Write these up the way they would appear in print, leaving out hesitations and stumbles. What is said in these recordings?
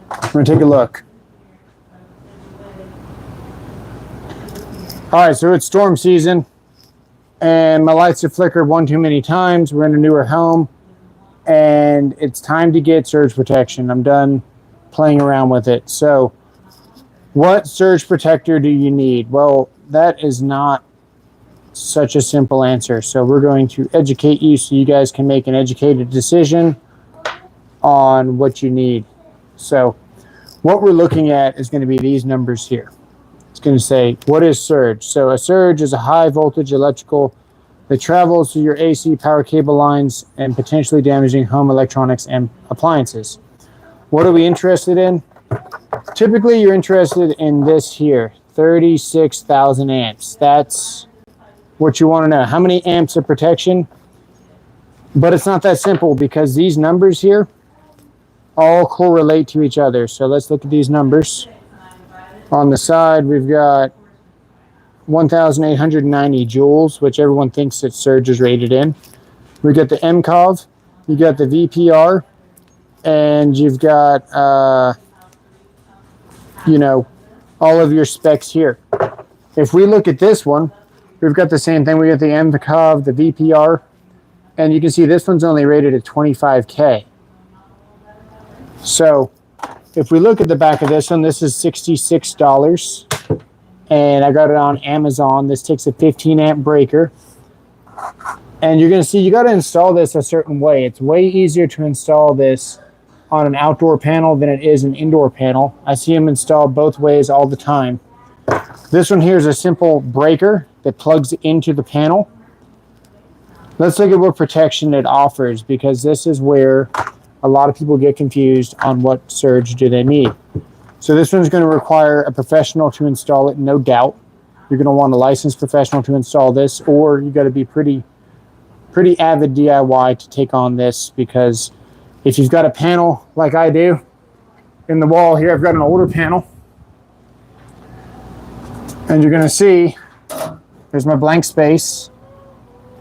We're going to take a look. All right, so it's storm season, and my lights have flickered one too many times. We're in a newer home, and it's time to get surge protection. I'm done playing around with it. So what surge protector do you need? Well, that is not such a simple answer. So we're going to educate you so you guys can make an educated decision on what you need. So what we're looking at is going to be these numbers here. It's going to say, what is surge? So a surge is a high voltage electrical that travels through your AC power cable lines and potentially damaging home electronics and appliances. What are we interested in? Typically, you're interested in this here, 36,000 amps. That's what you want to know. How many amps of protection? But it's not that simple because these numbers here all correlate to each other. So let's look at these numbers. On the side, we've got 1,890 joules, which everyone thinks that surge is rated in. We got the MCOV, you got the VPR, and you've got, all of your specs here. If we look at this one, we've got the same thing. We got the MCOV, the VPR, and you can see this one's only rated at 25K. So if we look at the back of this one, this is $66, and I got it on Amazon. This takes a 15 amp breaker, and you're going to see you got to install this a certain way. It's way easier to install this on an outdoor panel than it is an indoor panel. I see them installed both ways all the time. This one here is a simple breaker that plugs into the panel. Let's look at what protection it offers, because this is where a lot of people get confused on what surge do they need. So this one's going to require a professional to install it, no doubt. You're going to want a licensed professional to install this, or you got to be pretty avid DIY to take on this, because if you've got a panel like I do in the wall here, I've got an older panel, and you're going to see there's my blank space.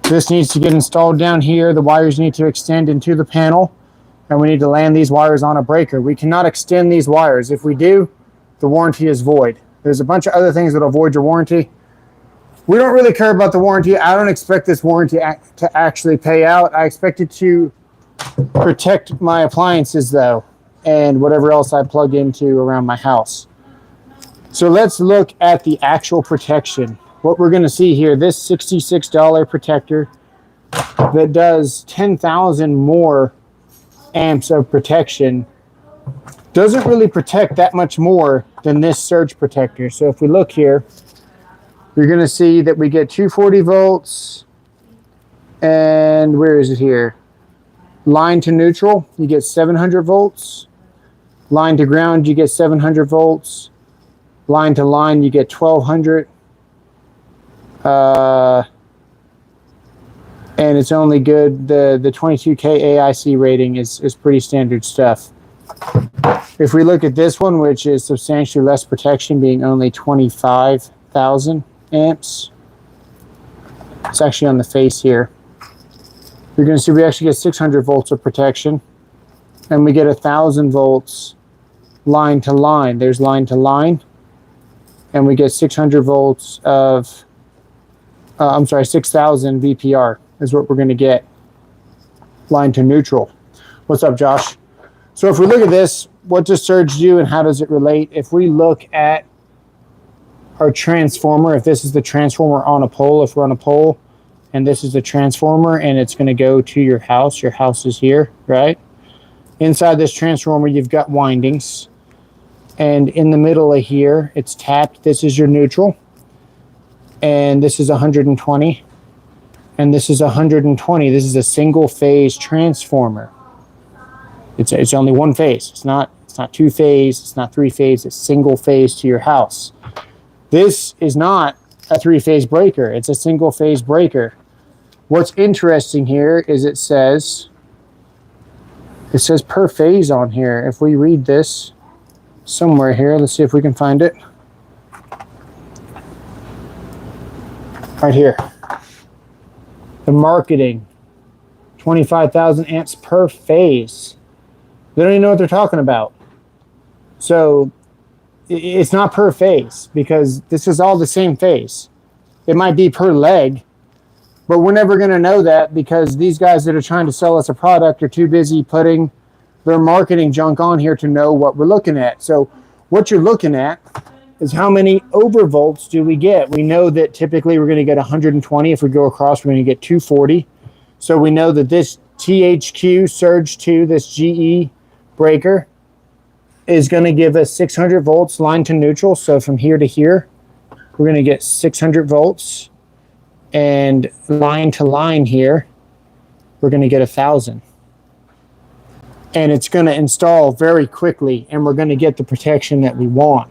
This needs to get installed down here. The wires need to extend into the panel, and we need to land these wires on a breaker. We cannot extend these wires. If we do, the warranty is void. There's a bunch of other things that will void your warranty. We don't really care about the warranty. I don't expect this warranty to actually pay out. I expect it to protect my appliances, though, and whatever else I plug into around my house. So let's look at the actual protection. What we're going to see here, this $66 protector that does 10,000 more amps of protection doesn't really protect that much more than this surge protector. So if we look here, you're going to see that we get 240 volts, and where is it here? Line to neutral, you get 700 volts. Line to ground, you get 700 volts. Line to line, you get 1200. And it's only good, the 22K AIC rating is pretty standard stuff. If we look at this one, which is substantially less protection, being only 25,000 amps, it's actually on the face here. You're going to see we actually get 600 volts of protection, and we get 1,000 volts line to line. There's line to line, and we get 600 volts of, 6,000 VPR is what we're going to get line to neutral. What's up, Josh? So if we look at this, what does surge do and how does it relate? If we look at our transformer, if this is the transformer on a pole, if we're on a pole, and this is the transformer, and it's going to go to your house is here, right? Inside this transformer, you've got windings, and in the middle of here, it's tapped. This is your neutral, and this is 120, and this is 120. This is a single phase transformer. It's only one phase. It's not two phase. It's not three phase. It's single phase to your house. This is not a three-phase breaker. It's a single phase breaker. What's interesting here is it says per phase on here. If we read this somewhere here, let's see if we can find it. Right here. The marketing, 25,000 amps per phase. They don't even know what they're talking about. So it's not per phase because this is all the same phase. It might be per leg, but we're never going to know that because these guys that are trying to sell us a product are too busy putting their marketing junk on here to know what we're looking at. So what you're looking at is how many overvolts do we get. We know that typically we're going to get 120. If we go across, we're going to get 240. So we know that this THQ Surge 2, this GE breaker, is going to give us 600 volts line to neutral. So from here to here, we're going to get 600 volts. And line to line here, we're going to get 1,000. And it's going to install very quickly, and we're going to get the protection that we want.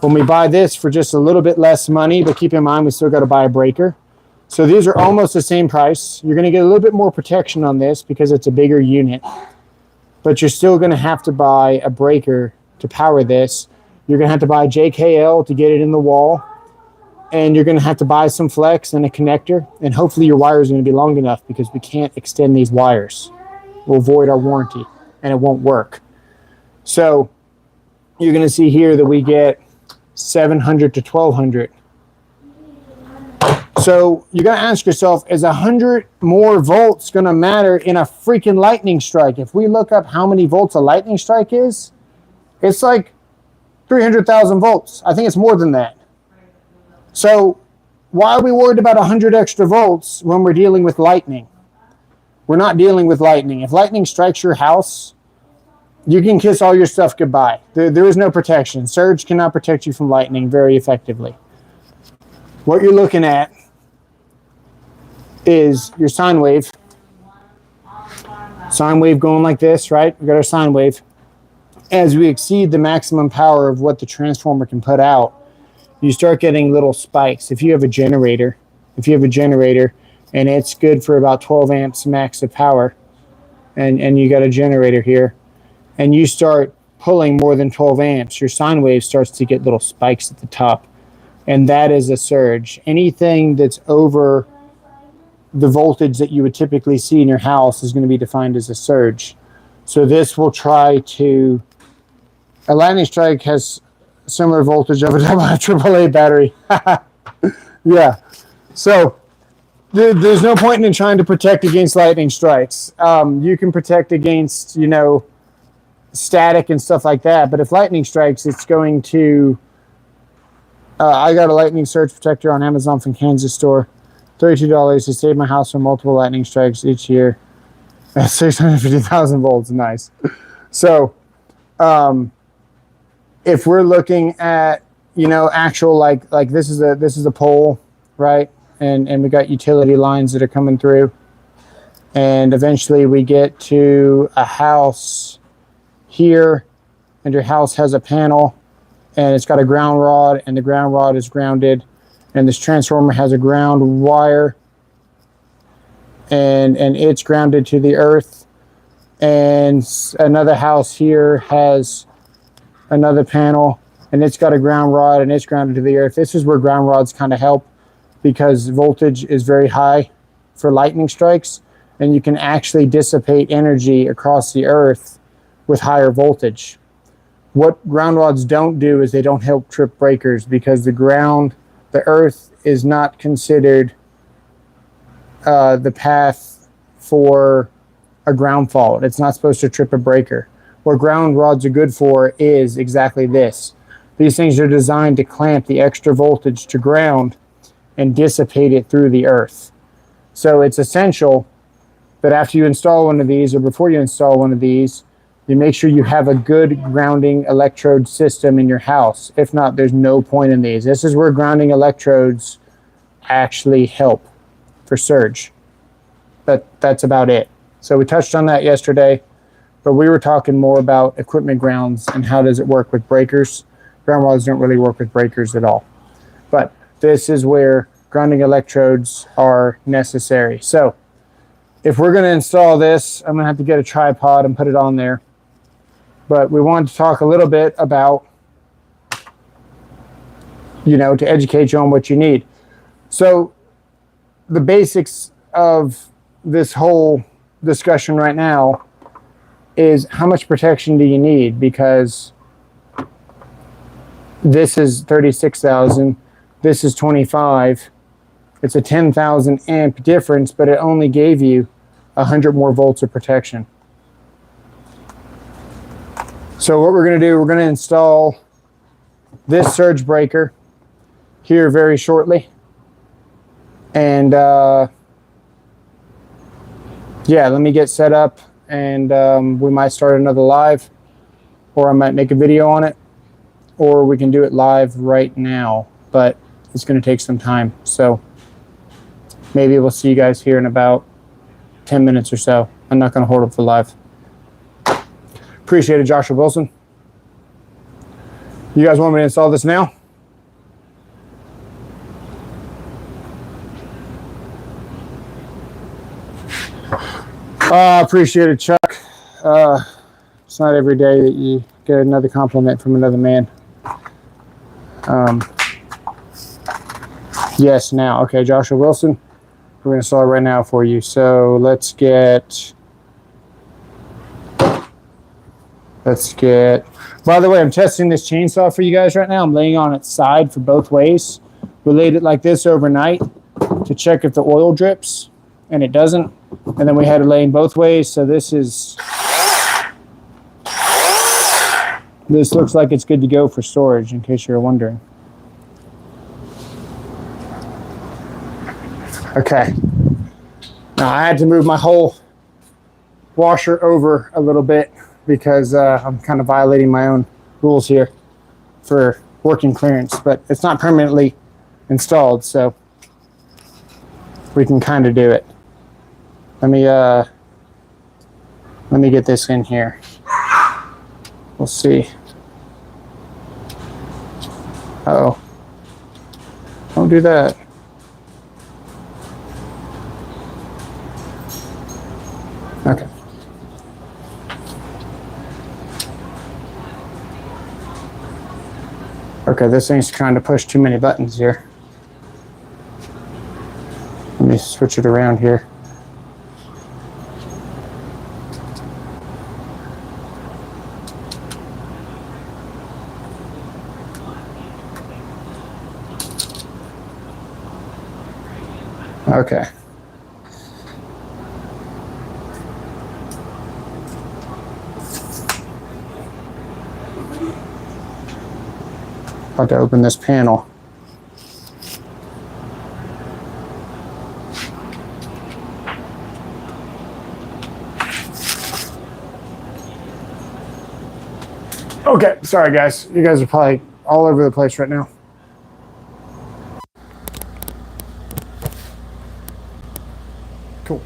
When we buy this for just a little bit less money, but keep in mind we still got to buy a breaker. So these are almost the same price. You're going to get a little bit more protection on this because it's a bigger unit. But you're still going to have to buy a breaker to power this. You're going to have to buy JKL to get it in the wall. And you're going to have to buy some flex and a connector. And hopefully your wires are going to be long enough because we can't extend these wires. We'll void our warranty and it won't work. So you're going to see here that we get 700 to 1200. So you're going to ask yourself, is 100 more volts going to matter in a freaking lightning strike? If we look up how many volts a lightning strike is, it's like 300,000 volts. I think it's more than that. So why are we worried about 100 extra volts when we're dealing with lightning? We're not dealing with lightning. If lightning strikes your house, you can kiss all your stuff goodbye. There is no protection. Surge cannot protect you from lightning very effectively. What you're looking at is your sine wave. Sine wave going like this, right? We got our sine wave. As we exceed the maximum power of what the transformer can put out, you start getting little spikes. If you have a generator, and it's good for about 12 amps max of power, and you got a generator here, and you start pulling more than 12 amps, your sine wave starts to get little spikes at the top. And that is a surge. Anything that's over the voltage that you would typically see in your house is going to be defined as a surge. So this will try to... A lightning strike has similar voltage of a AAA battery. Yeah. So there's no point in trying to protect against lightning strikes. You can protect against, static and stuff like that. But if lightning strikes, it's going to... I got a lightning surge protector on Amazon from Kansas store. $32 to save my house from multiple lightning strikes each year. 650,000 volts. Nice. So, if we're looking at, actual, like this is a pole, right? And we got utility lines that are coming through. And eventually we get to a house here, and your house has a panel, and it's got a ground rod, and the ground rod is grounded, and this transformer has a ground wire, and it's grounded to the earth. And another house here has another panel, and it's got a ground rod, and it's grounded to the earth. This is where ground rods kind of help, because voltage is very high for lightning strikes, and you can actually dissipate energy across the earth with higher voltage. What ground rods don't do is they don't help trip breakers, because the earth is not considered the path for a ground fault. It's not supposed to trip a breaker. What ground rods are good for is exactly this. These things are designed to clamp the extra voltage to ground and dissipate it through the earth. So it's essential that after you install one of these, or before you install one of these, you make sure you have a good grounding electrode system in your house. If not, there's no point in these. This is where grounding electrodes actually help for surge. That's about it. So we touched on that yesterday, but we were talking more about equipment grounds and how does it work with breakers. Ground rods don't really work with breakers at all. But this is where grounding electrodes are necessary. So if we're going to install this, I'm going to have to get a tripod and put it on there. But we wanted to talk a little bit about, to educate you on what you need. So the basics of this whole discussion right now is how much protection do you need? Because This is 36,000. This is 25. It's a 10,000 amp difference, but it only gave you 100 more volts of protection. So what we're going to do, we're going to install this surge breaker here very shortly. And yeah, let me get set up, and we might start another live, or I might make a video on it, or we can do it live right now, but it's going to take some time. So maybe we'll see you guys here in about 10 minutes or so. I'm not going to hold up the live. Appreciate it, Joshua Wilson. You guys want me to install this now? Appreciate it, Chuck. It's not every day that you get another compliment from another man. Yes, now. Okay, Joshua Wilson. We're going to install it right now for you. So let's get... By the way, I'm testing this chainsaw for you guys right now. I'm laying on its side for both ways. We laid it like this overnight to check if the oil drips, and it doesn't. And then we had it laying both ways. So this looks like it's good to go for storage, in case you're wondering. Okay. Now I had to move my whole washer over a little bit because I'm kind of violating my own rules here for working clearance, but it's not permanently installed, so we can kind of do it. Let me get this in here. We'll see. Uh-oh. Don't do that. Okay. Okay, this thing's trying to push too many buttons here. Let me switch it around here. Okay. About to open this panel. Okay, sorry guys. You guys are probably all over the place right now. Cool.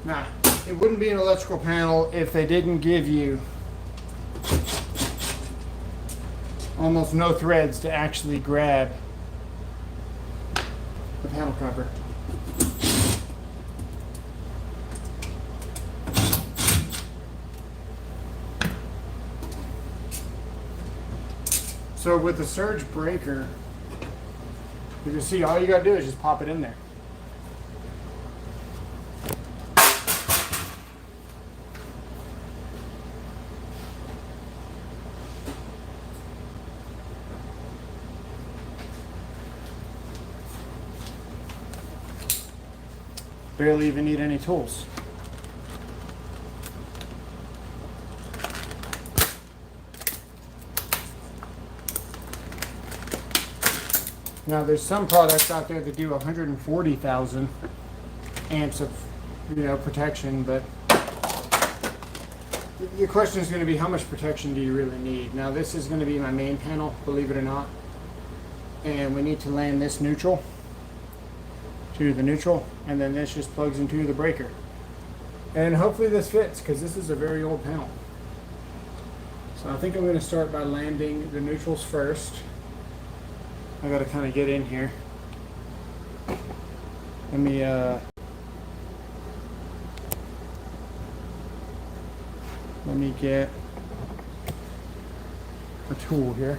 Now, it wouldn't be an electrical panel if they didn't give you almost no threads to actually grab the panel cover. So with the surge breaker, you can see all you gotta do is just pop it in there. Barely even need any tools. Now there's some products out there that do 140,000 amps of protection, but the question is going to be how much protection do you really need? Now this is going to be my main panel, believe it or not, and we need to land this neutral to the neutral, and then this just plugs into the breaker. And hopefully this fits, because this is a very old panel. So I think I'm going to start by landing the neutrals first. I got to kind of get in here. Let me get a tool here.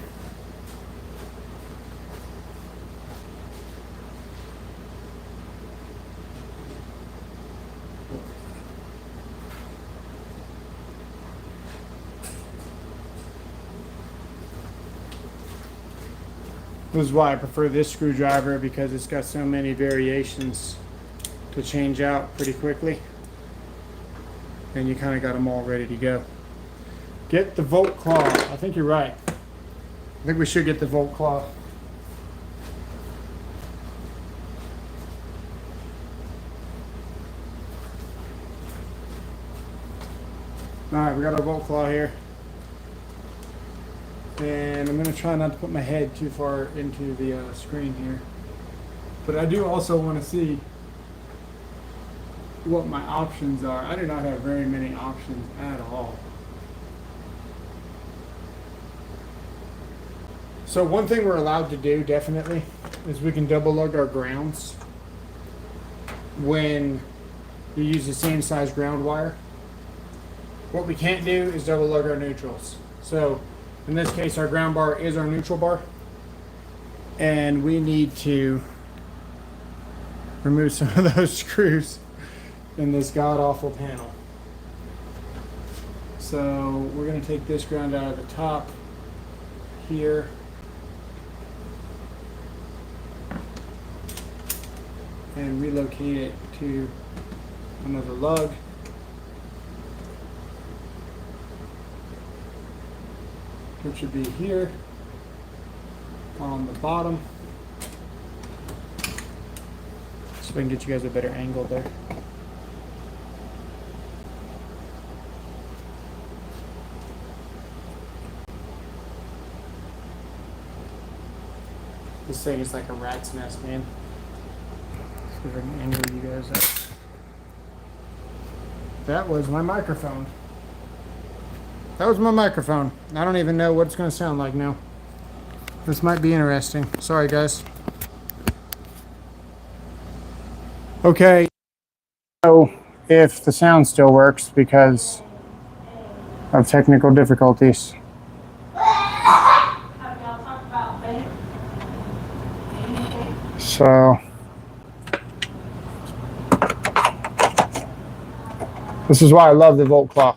This is why I prefer this screwdriver, because it's got so many variations to change out pretty quickly. And you kind of got them all ready to go. Get the Volt Claw. I think you're right. I think we should get the Volt Claw. Alright, we got our Volt Claw here. And I'm going to try not to put my head too far into the screen here. But I do also want to see what my options are. I do not have very many options at all. So one thing we're allowed to do, definitely, is we can double lug our grounds when you use the same size ground wire. What we can't do is double lug our neutrals. So in this case, our ground bar is our neutral bar, and we need to remove some of those screws in this god-awful panel. So we're going to take this ground out of the top here. And relocate it to another lug. Which should be here on the bottom. So we can get you guys a better angle there. This thing is like a rat's nest, man. See if I can angle you guys up. That was my microphone. That was my microphone. I don't even know what it's going to sound like now. This might be interesting. Sorry, guys. Okay. So, if the sound still works because of technical difficulties. So, this is why I love the Volt Claw.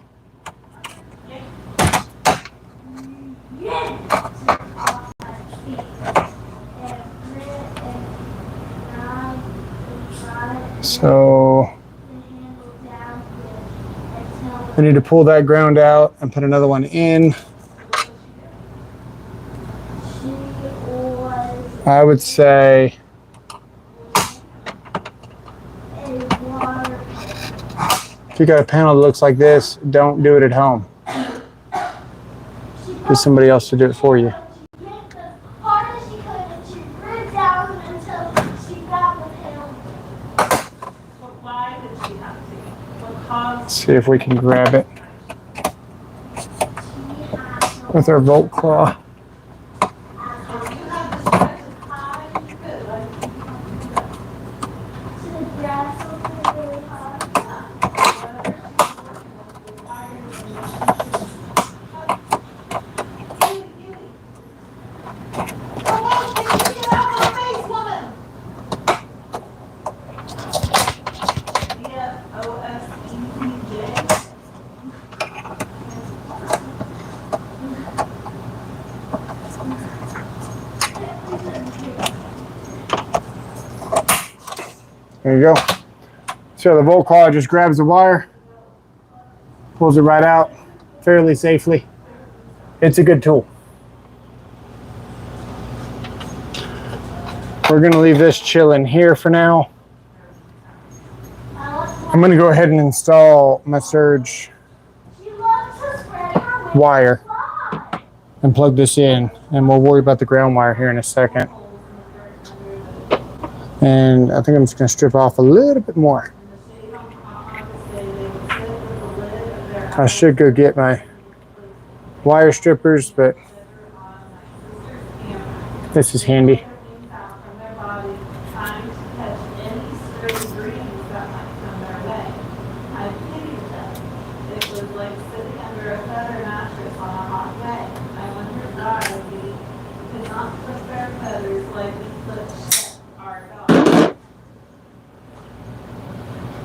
So I need to pull that ground out and put another one in. I would say if you got a panel that looks like this, don't do it at home. Get somebody else to do it for you. Let's see if we can grab it with our Volt Claw. There you go. So the Volt Claw just grabs the wire, pulls it right out fairly safely. It's a good tool. We're going to leave this chilling here for now. I'm going to go ahead and install my surge wire and plug this in, and we'll worry about the ground wire here in a second. And I think I'm just going to strip off a little bit more. I should go get my wire strippers, but this is handy.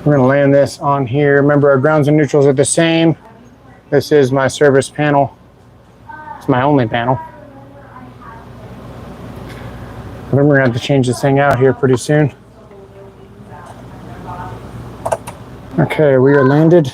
We're going to land this on here. Remember, our grounds and neutrals are the same. This is my service panel. It's my only panel. I think we're gonna have to change this thing out here pretty soon. Okay, we are landed.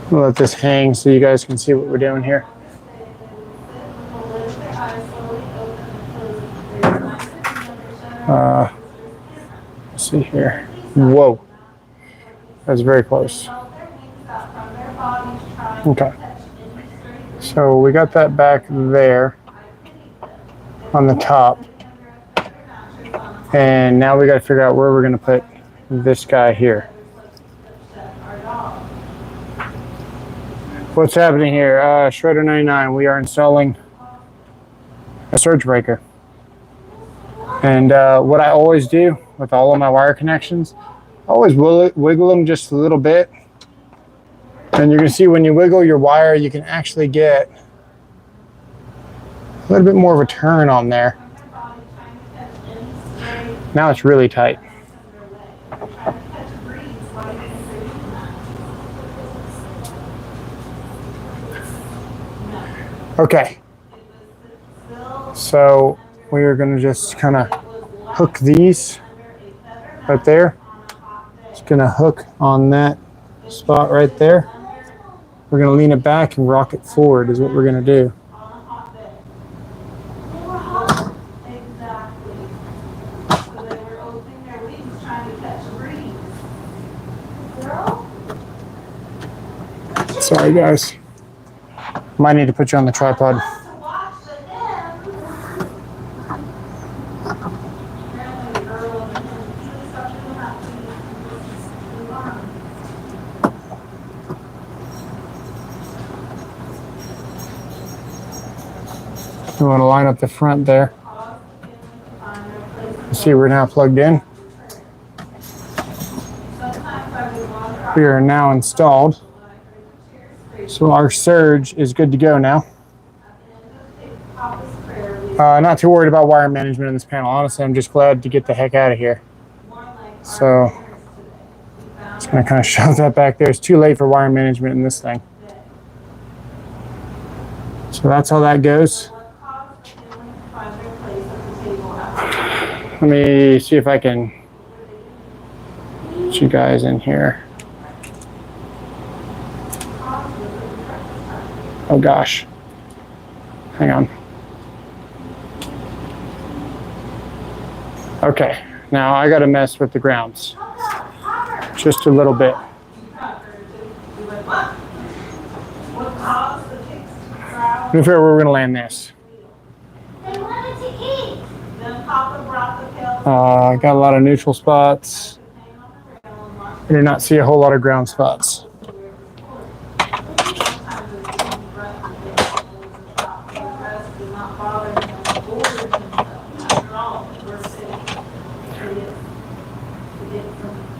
We'll let this hang so you guys can see what we're doing here. Let's see here. Whoa. That's very close. Okay. So we got that back there on the top. And now we got to figure out where we're going to put this guy here. What's happening here? Shredder 99, we are installing a surge breaker. And what I always do with all of my wire connections, I always wiggle them just a little bit. And you're going to see when you wiggle your wire, you can actually get a little bit more of a turn on there. Now it's really tight. Okay, so we are going to just kind of hook these right there. It's going to hook on that spot right there. We're going to lean it back and rock it forward is what we're going to do. Sorry guys. Might need to put you on the tripod. We want to line up the front there. See, we're now plugged in. We are now installed. So our surge is good to go now. Not too worried about wire management in this panel. Honestly, I'm just glad to get the heck out of here. So just gonna kind of shove that back there. It's too late for wire management in this thing. So that's how that goes. Let me see if I can get you guys in here. Oh gosh, hang on. Okay, now I gotta mess with the grounds. Just a little bit. Let me figure out where we're gonna land this. I got a lot of neutral spots. I do not see a whole lot of ground spots.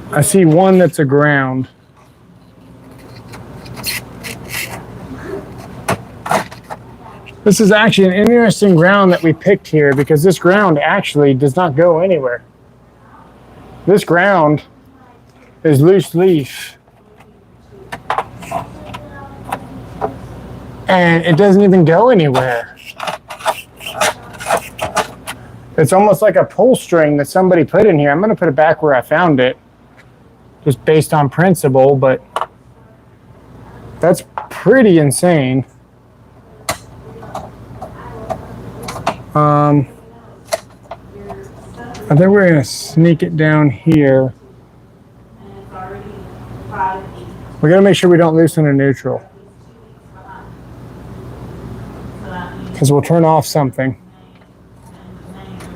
I see one that's a ground. This is actually an interesting ground that we picked here because this ground actually does not go anywhere. This ground is loose leaf. And it doesn't even go anywhere. It's almost like a pull string that somebody put in here. I'm going to put it back where I found it, just based on principle, but that's pretty insane. I think we're going to sneak it down here. We got to make sure we don't loosen a neutral, because we'll turn off something.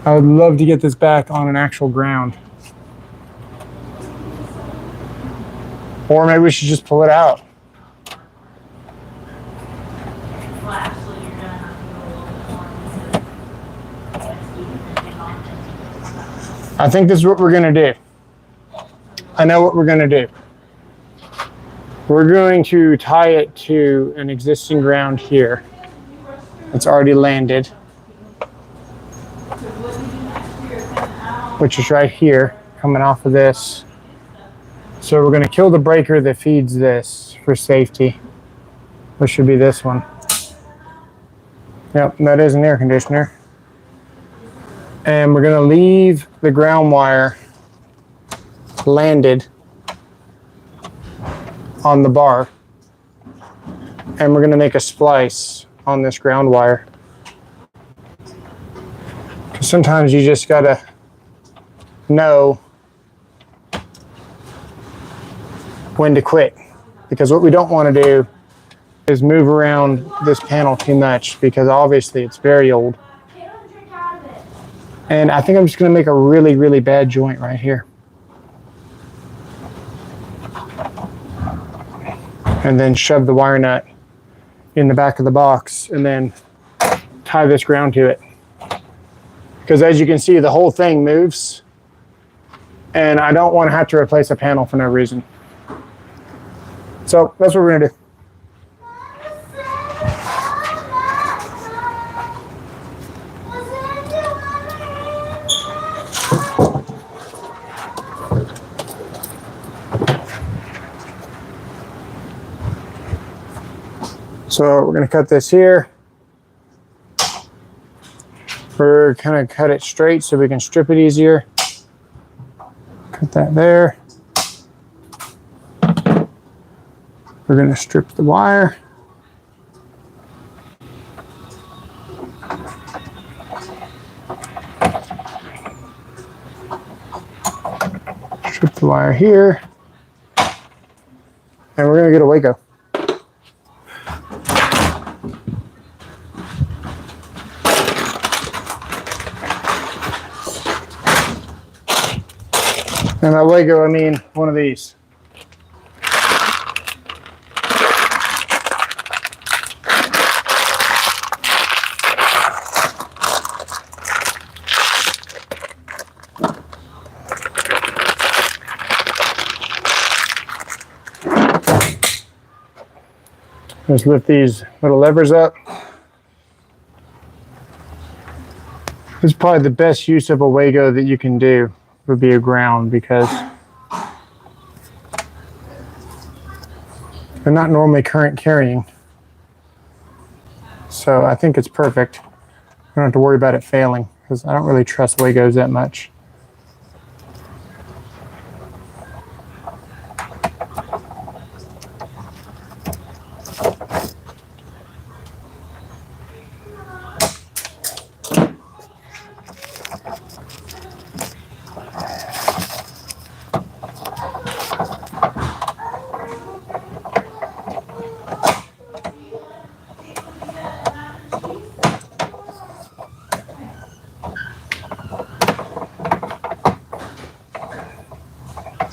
I would love to get this back on an actual ground. Or maybe we should just pull it out. I think this is what we're going to do. I know what we're going to do. We're going to tie it to an existing ground here. It's already landed, which is right here, coming off of this. So we're going to kill the breaker that feeds this for safety, which should be this one. Yep, that is an air conditioner. And we're going to leave the ground wire landed on the bar, and we're going to make a splice on this ground wire. Sometimes you just got to know when to quit, because what we don't want to do is move around this panel too much, because obviously it's very old. And I think I'm just going to make a really, really bad joint right here. And then shove the wire nut in the back of the box and then tie this ground to it. Because as you can see, the whole thing moves, and I don't want to have to replace a panel for no reason. So that's what we're going to do. So we're going to cut this here. We're going to cut it straight so we can strip it easier. Cut that there. We're going to strip the wire. Strip the wire here. And we're going to get a Waco. And by Waco, I mean one of these. Just lift these little levers up. This is probably the best use of a Wago that you can do, would be a ground, because they're not normally current carrying. So I think it's perfect. I don't have to worry about it failing, because I don't really trust Wagos that much.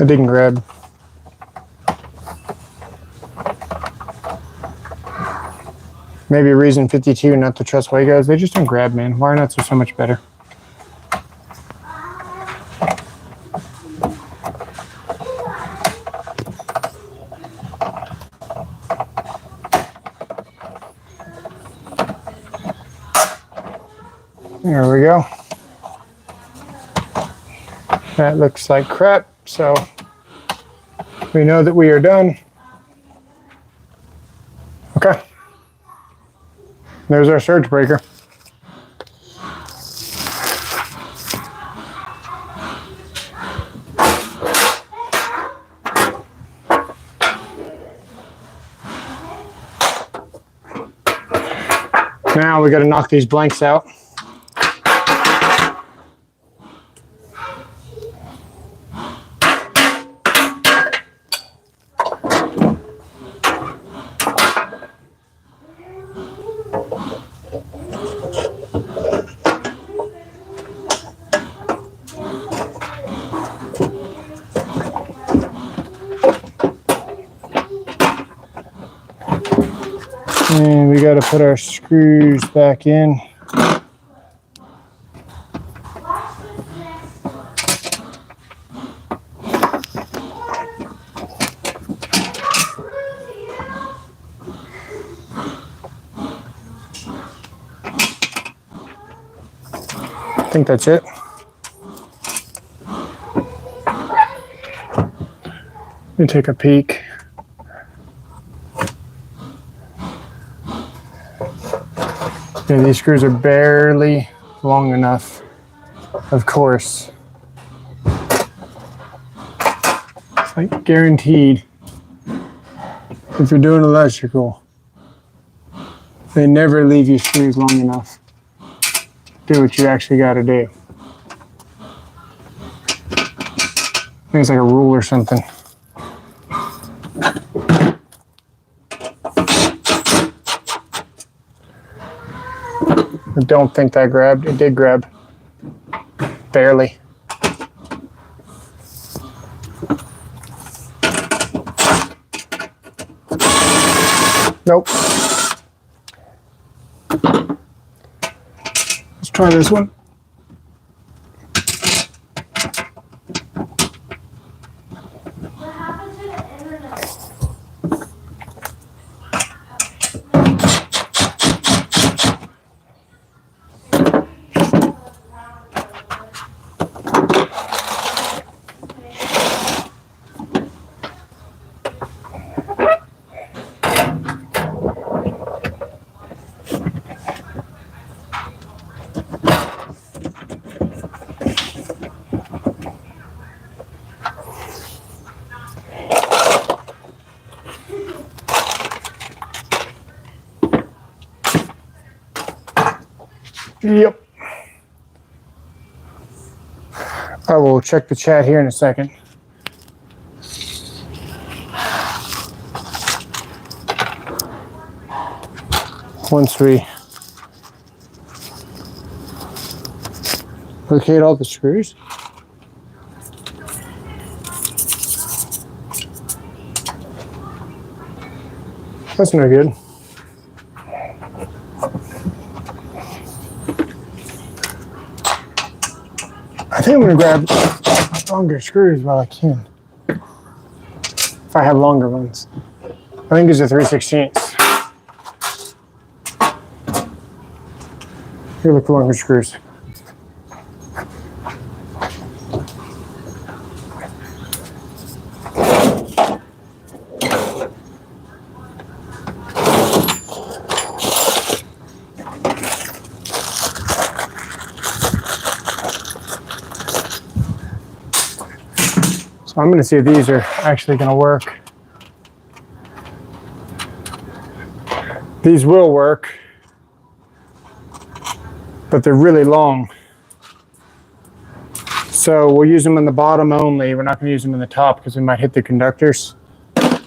It didn't grab. Maybe reason 52 not to trust Wagos. They just don't grab, man. Wire nuts are so much better. There we go. That looks like crap, so we know that we are done. Okay. There's our surge breaker. Now we got to knock these blanks out. And we got to put our screws back in. think that's it. Let me take a peek. Yeah, these screws are barely long enough, of course. It's like guaranteed. If you're doing electrical, they never leave you screws long enough. Do what you actually got to do. I think it's like a rule or something. I don't think that grabbed. It did grab. Barely. Nope. Let's try this one. What happened to the internet? Yep. I will check the chat here in a second. Once we locate all the screws. That's no good. I think I'm going to grab longer screws while I can. If I have longer ones. I think these are 3/16. Here, look for longer screws. So I'm going to see if these are actually going to work. These will work, but they're really long. So we'll use them in the bottom only. We're not going to use them in the top because we might hit the conductors. But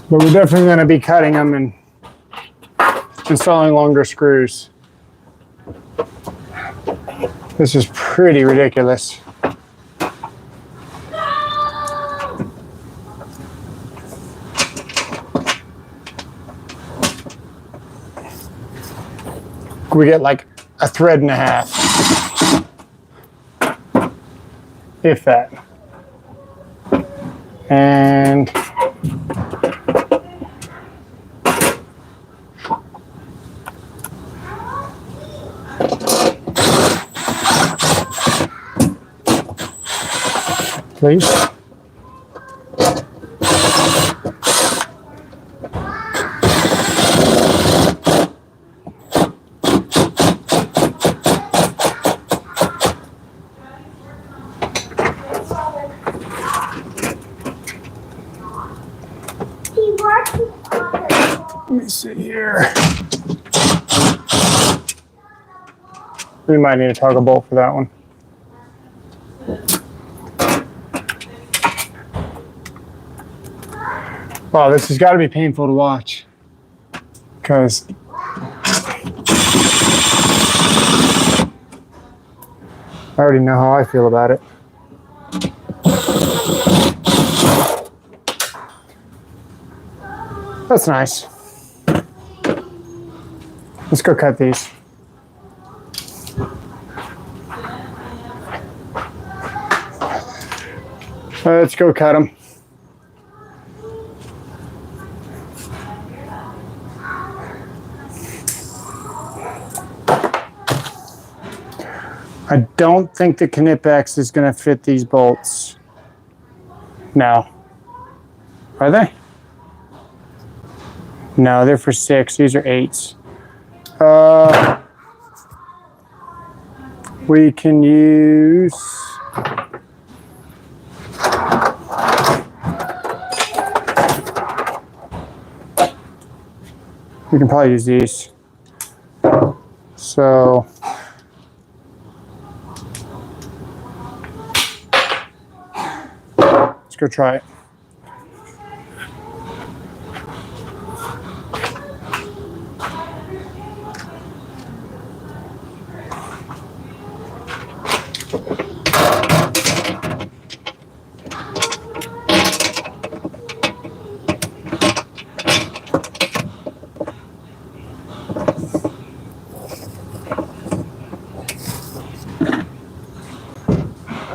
we're definitely going to be cutting them and installing longer screws. This is pretty ridiculous. We get like a thread and a half, if that. And please. Let me see here. We might need a toggle bolt for that one. Wow, this has got to be painful to watch. Because I already know how I feel about it. That's nice. Let's go cut these. Let's go cut them. don't think the Knipex is going to fit these bolts. No. Are they? No, they're for 6. These are 8s. We can use... We can probably use these. So... let's go try it.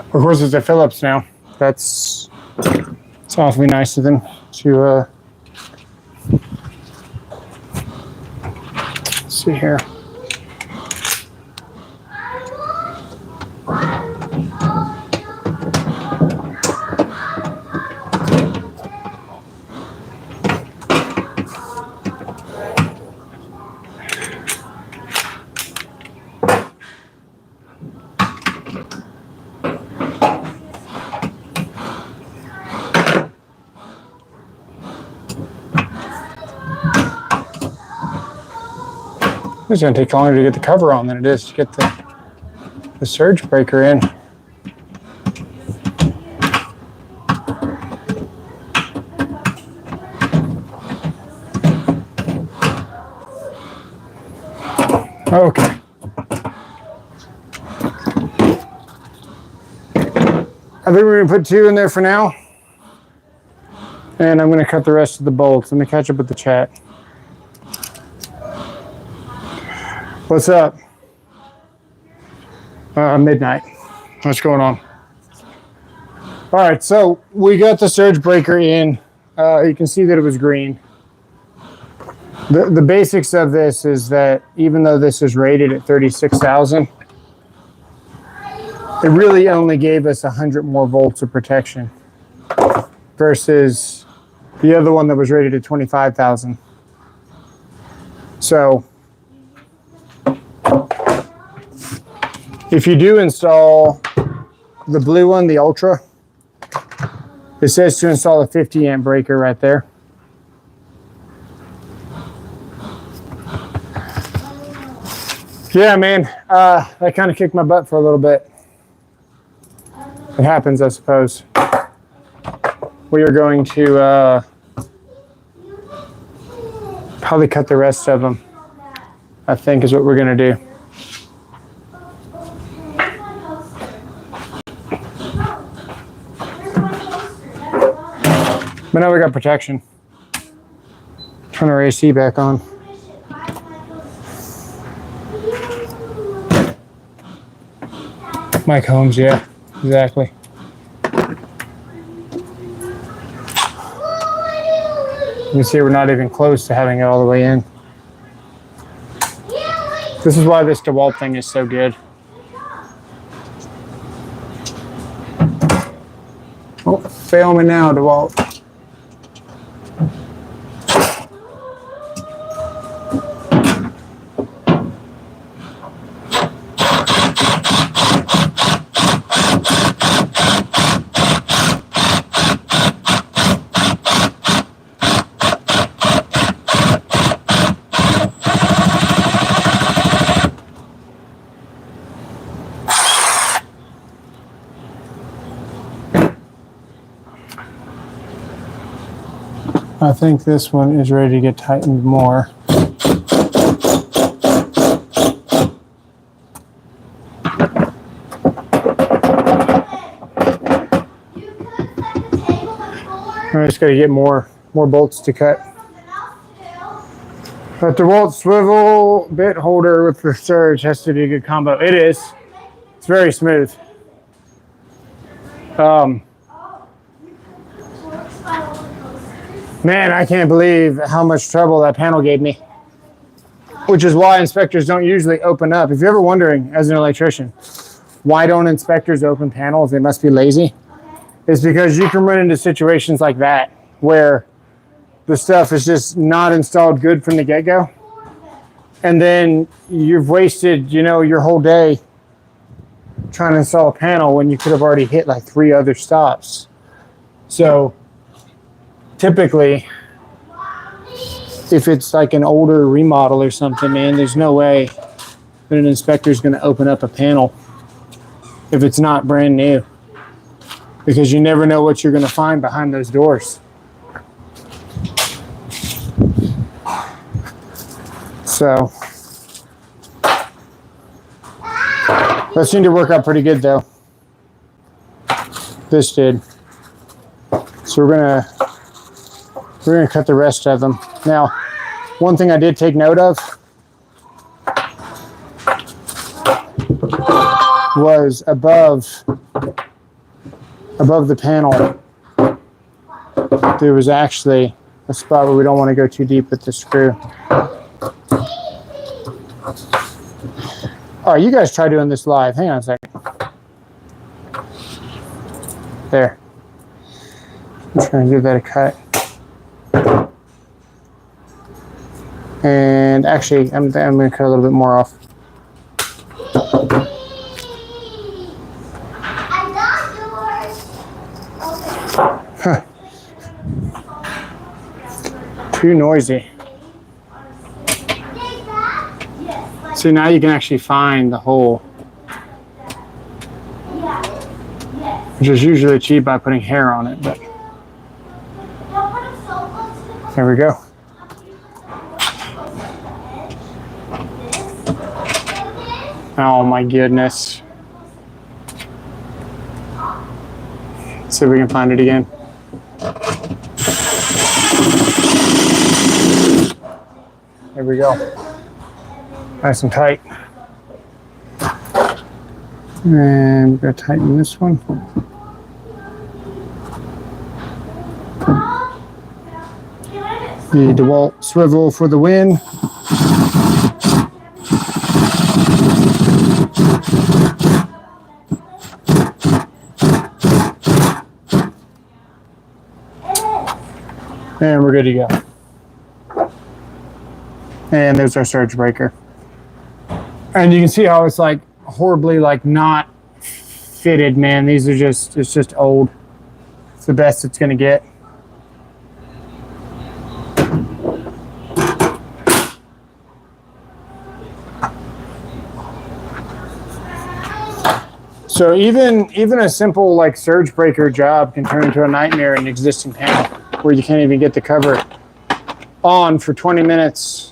Of course, it's a Phillips now. It's awfully nice of them to let's see here. It's going to take longer to get the cover on than it is to get the surge breaker in. Okay. I think we're going to put 2 in there for now. And I'm going to cut the rest of the bolts. Let me catch up with the chat. What's up? Midnight. What's going on? All right, so we got the surge breaker in. You can see that it was green. The basics of this is that even though this is rated at 36,000, it really only gave us 100 more volts of protection versus the other one that was rated at 25,000. So if you do install the blue one, the Ultra, it says to install a 50 amp breaker right there. Yeah, man, that kind of kicked my butt for a little bit. It happens, I suppose. We are going to probably cut the rest of them, I think is what we're going to do. But now we got protection. Turn our AC back on. Mike Holmes, yeah, exactly. You can see we're not even close to having it all the way in. This is why this DeWalt thing is so good. Oh, fail me now, DeWalt. I think this one is ready to get tightened more. I just got to get more bolts to cut. But the DeWalt swivel bit holder with the surge has to be a good combo. It is. It's very smooth. Man, I can't believe how much trouble that panel gave me. Which is why inspectors don't usually open up. If you're ever wondering, as an electrician, why don't inspectors open panels? They must be lazy. It's because you can run into situations like that where the stuff is just not installed good from the get-go. And then you've wasted, your whole day trying to install a panel when you could have already hit like 3 other stops. So typically, if it's like an older remodel or something, man, there's no way that an inspector is going to open up a panel if it's not brand new, because you never know what you're going to find behind those doors. So that seemed to work out pretty good though. This did. So we're gonna cut the rest of them. Now, one thing I did take note of was above the panel, there was actually a spot where we don't want to go too deep with the screw. All right, you guys try doing this live. Hang on a second. There. I'm trying to give that a cut. And actually, I'm going to cut a little bit more off. Huh. Too noisy. So now you can actually find the hole, which is usually achieved by putting hair on it, but there we go. Oh my goodness. Let's see if we can find it again. There we go. Nice and tight. And we're going to tighten this one. The DeWalt swivel for the win. And we're good to go. And there's our surge breaker. And you can see how it's like horribly like not fitted, man. These are just, it's just old. It's the best it's gonna get. So even a simple like surge breaker job can turn into a nightmare in an existing panel where you can't even get the cover on for 20 minutes.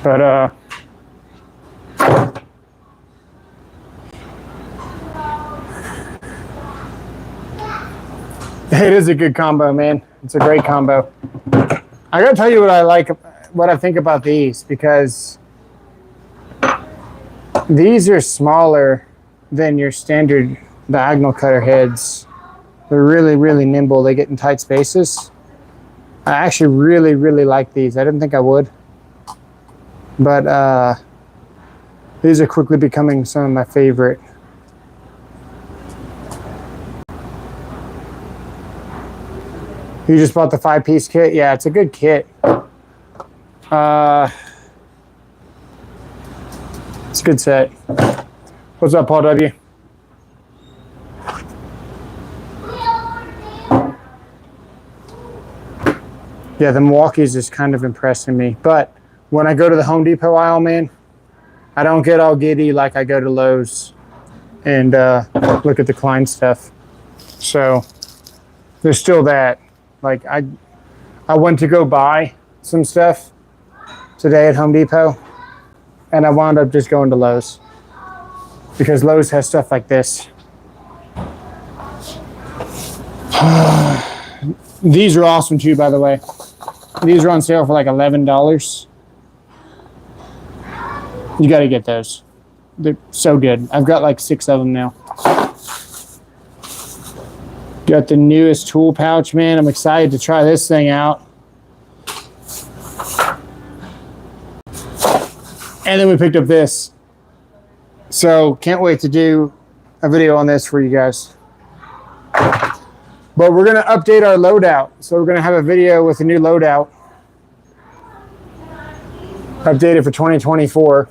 But it is a good combo, man. It's a great combo. I gotta tell you what I think about these, because these are smaller than your standard diagonal cutter heads. They're really, really nimble. They get in tight spaces. I actually really, really like these. I didn't think I would. But these are quickly becoming some of my favorite. You just bought the 5-piece kit? Yeah, it's a good kit. It's a good set. What's up, Paul W? Yeah, the Milwaukee's is kind of impressing me. But when I go to the Home Depot aisle, man, I don't get all giddy like I go to Lowe's and look at the Klein stuff. So there's still that. Like I went to go buy some stuff today at Home Depot, and I wound up just going to Lowe's because Lowe's has stuff like this. These are awesome too, by the way. These are on sale for like $11. You got to get those. They're so good. I've got like 6 of them now. Got the newest tool pouch, man. I'm excited to try this thing out. And then we picked up this. So can't wait to do a video on this for you guys. But we're going to update our loadout. So we're going to have a video with a new loadout. Updated for 2024.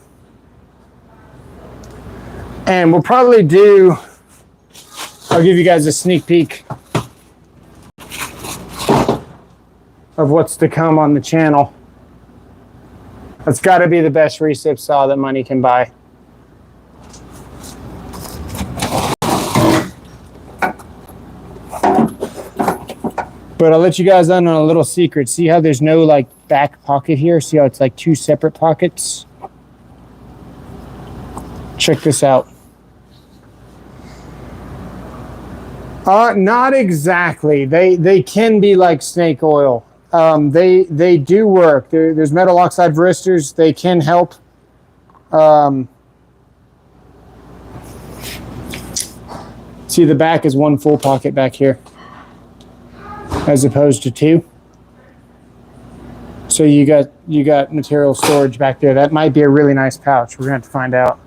And we'll probably do, I'll give you guys a sneak peek of what's to come on the channel. That's got to be the best recip saw that money can buy. But I'll let you guys in on a little secret. See how there's no like back pocket here? See how it's like two separate pockets? Check this out. Not exactly. They can be like snake oil. They do work. There's metal oxide varistors. They can help. See, the back is one full pocket back here, as opposed to two. So you got material storage back there. That might be a really nice pouch. We're gonna have to find out.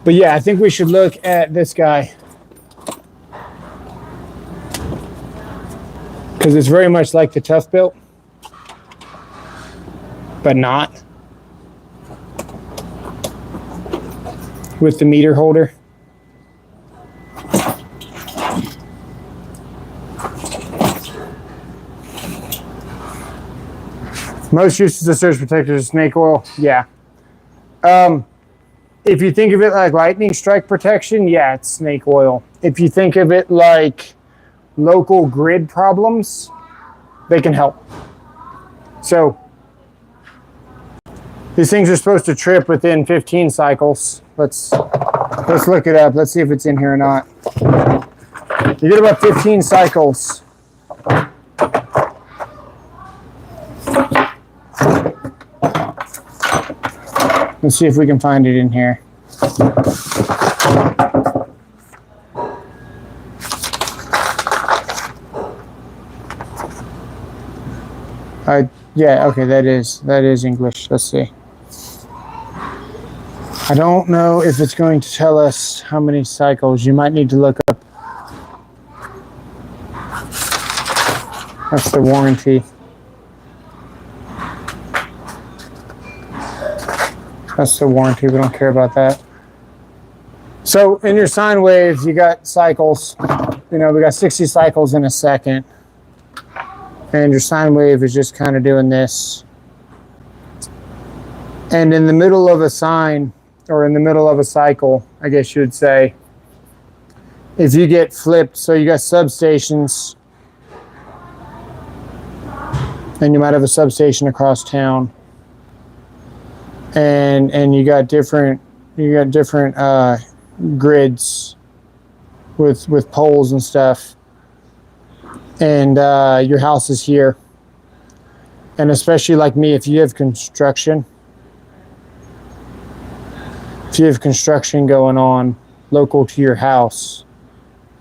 But yeah, I think we should look at this guy, because it's very much like the Tough Built, but not, with the meter holder. Most uses of surge protectors is snake oil. Yeah. If you think of it like lightning strike protection, yeah, it's snake oil. If you think of it like local grid problems, they can help. So these things are supposed to trip within 15 cycles. Let's look it up. Let's see if it's in here or not. You get about 15 cycles. Let's see if we can find it in here. Yeah, okay, that is English. Let's see. I don't know if it's going to tell us how many cycles. You might need to look up. That's the warranty. That's the warranty. We don't care about that. So in your sine waves, you got cycles. You know, we got 60 cycles in a second. And your sine wave is just kind of doing this. And in the middle of a sine, or in the middle of a cycle, I guess you would say, if you get flipped, so you got substations, and you might have a substation across town. And you got different grids with poles and stuff, and your house is here. And especially like me, if you have construction going on local to your house,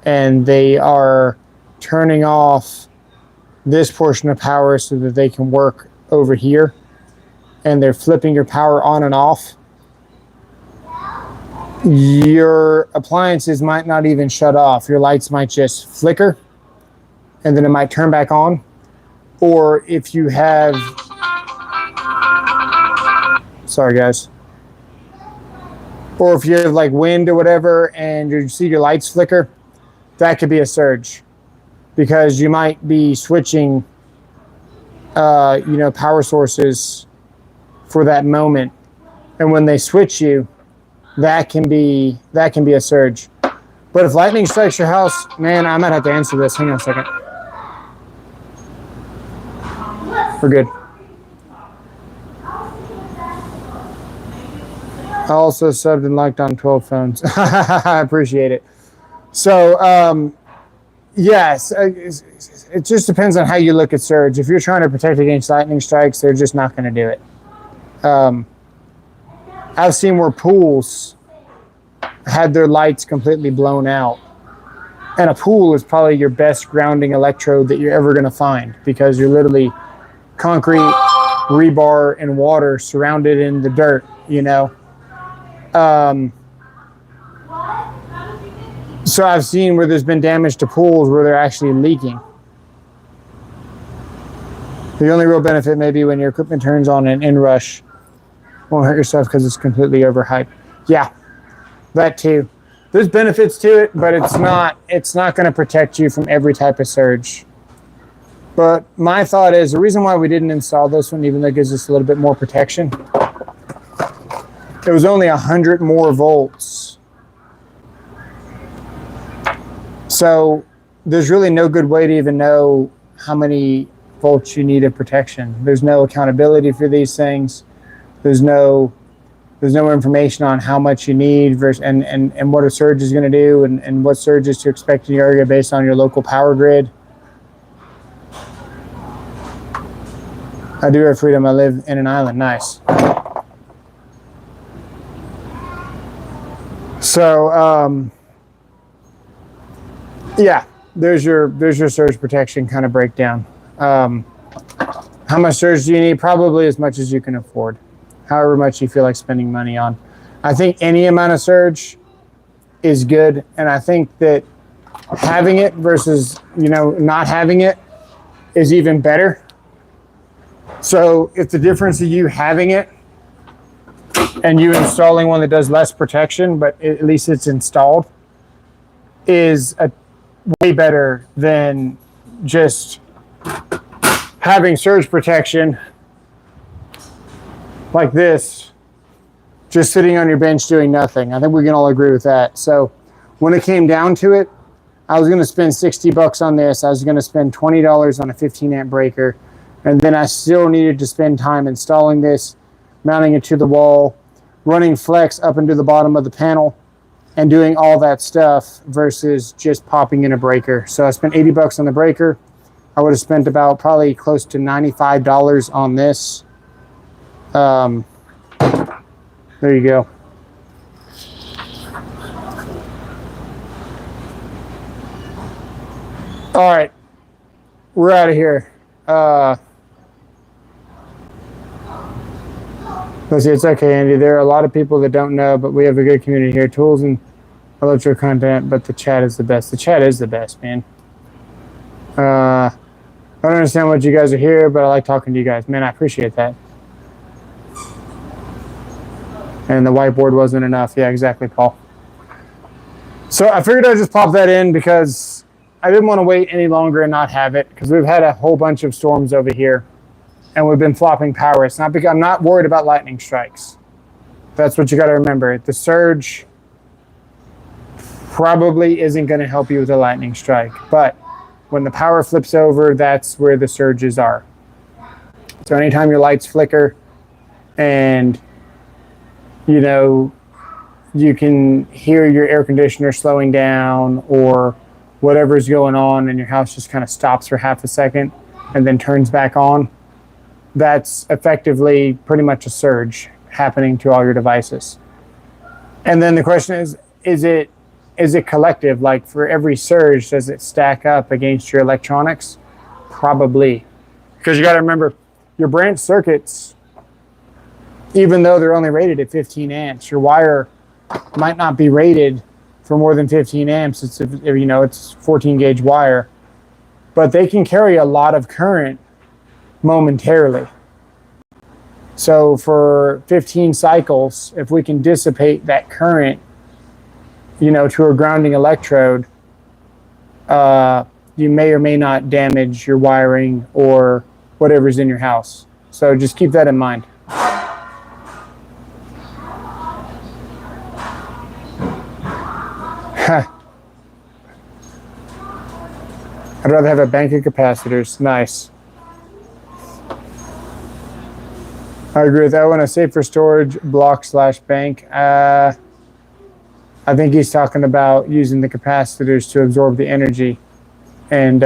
and they are turning off this portion of power so that they can work over here, and they're flipping your power on and off, your appliances might not even shut off. Your lights might just flicker, and then it might turn back on. Or if you have, sorry guys, or if you have like wind or whatever, and you see your lights flicker, that could be a surge, because you might be switching, power sources for that moment, and when they switch you, that can be a surge. But if lightning strikes your house, man, I might have to answer this. Hang on a second. We're good. I also subbed and liked on 12 phones. I appreciate it. So, yes, it just depends on how you look at surge. If you're trying to protect against lightning strikes, they're just not going to do it. I've seen where pools had their lights completely blown out And a pool is probably your best grounding electrode that you're ever going to find, because you're literally concrete, rebar, and water surrounded in the dirt, you know. So I've seen where there's been damage to pools where they're actually leaking. The only real benefit may be when your equipment turns on an inrush. Won't hurt yourself because it's completely overhyped. Yeah, that too. There's benefits to it, but it's not going to protect you from every type of surge. But my thought is the reason why we didn't install this one, even though it gives us a little bit more protection, it was only 100 more volts. So there's really no good way to even know how many volts you need of protection. There's no accountability for these things. There's no information on how much you need versus and what a surge is going to do and what surges to expect in your area based on your local power grid. I do have freedom. I live in an island. Nice. So yeah, there's your surge protection kind of breakdown. How much surge do you need? Probably as much as you can afford, however much you feel like spending money on. I think any amount of surge is good, and I think that having it versus not having it is even better. So if the difference of you having it and you installing one that does less protection, but at least it's installed, is a way better than just having surge protection like this, just sitting on your bench doing nothing. I think we can all agree with that. So when it came down to it, I was going to spend $60 on this. I was going to spend $20 on a 15 amp breaker. And then I still needed to spend time installing this, mounting it to the wall, running flex up into the bottom of the panel, and doing all that stuff versus just popping in a breaker. So I spent $80 on the breaker. I would have spent about probably close to $95 on this. There you go. All right, we're out of here. Let's see, it's okay, Andy. There are a lot of people that don't know, but we have a good community here. Tools and electro content, but the chat is the best. The chat is the best, man. I don't understand what you guys are here, but I like talking to you guys. Man, I appreciate that. And the whiteboard wasn't enough. Yeah, exactly, Paul. So I figured I'd just pop that in because I didn't want to wait any longer and not have it, because we've had a whole bunch of storms over here and we've been flopping power. It's not because I'm not worried about lightning strikes. That's what you got to remember. The surge probably isn't going to help you with a lightning strike, but when the power flips over, that's where the surges are. So anytime your lights flicker and you can hear your air conditioner slowing down or whatever's going on and your house just kind of stops for half a second and then turns back on, that's effectively pretty much a surge happening to all your devices. And then the question is it collective? Like for every surge, does it stack up against your electronics? Probably. Because you got to remember, your branch circuits, even though they're only rated at 15 amps, your wire might not be rated for more than 15 amps. It's 14 gauge wire, but they can carry a lot of current momentarily. So for 15 cycles, if we can dissipate that current, to a grounding electrode, you may or may not damage your wiring or whatever's in your house. So just keep that in mind. I'd rather have a bank of capacitors. Nice. I agree with that one. A safer storage block/bank. I think he's talking about using the capacitors to absorb the energy and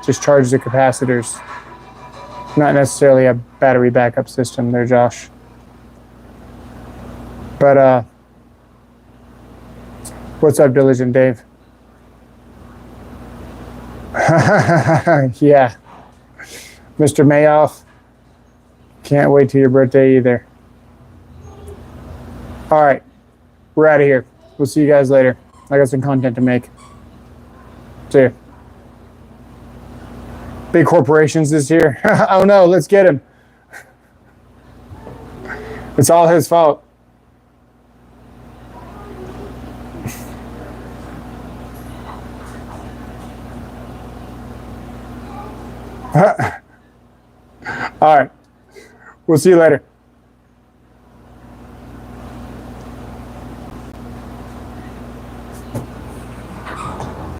just charge the capacitors. Not necessarily a battery backup system there, Josh. But what's up, Diligent Dave? Yeah. Mr. Mayoff, can't wait till your birthday either. All right, we're out of here. We'll see you guys later. I got some content to make. See ya. Big corporations this year. Oh no, let's get him. It's all his fault. All right, we'll see you later.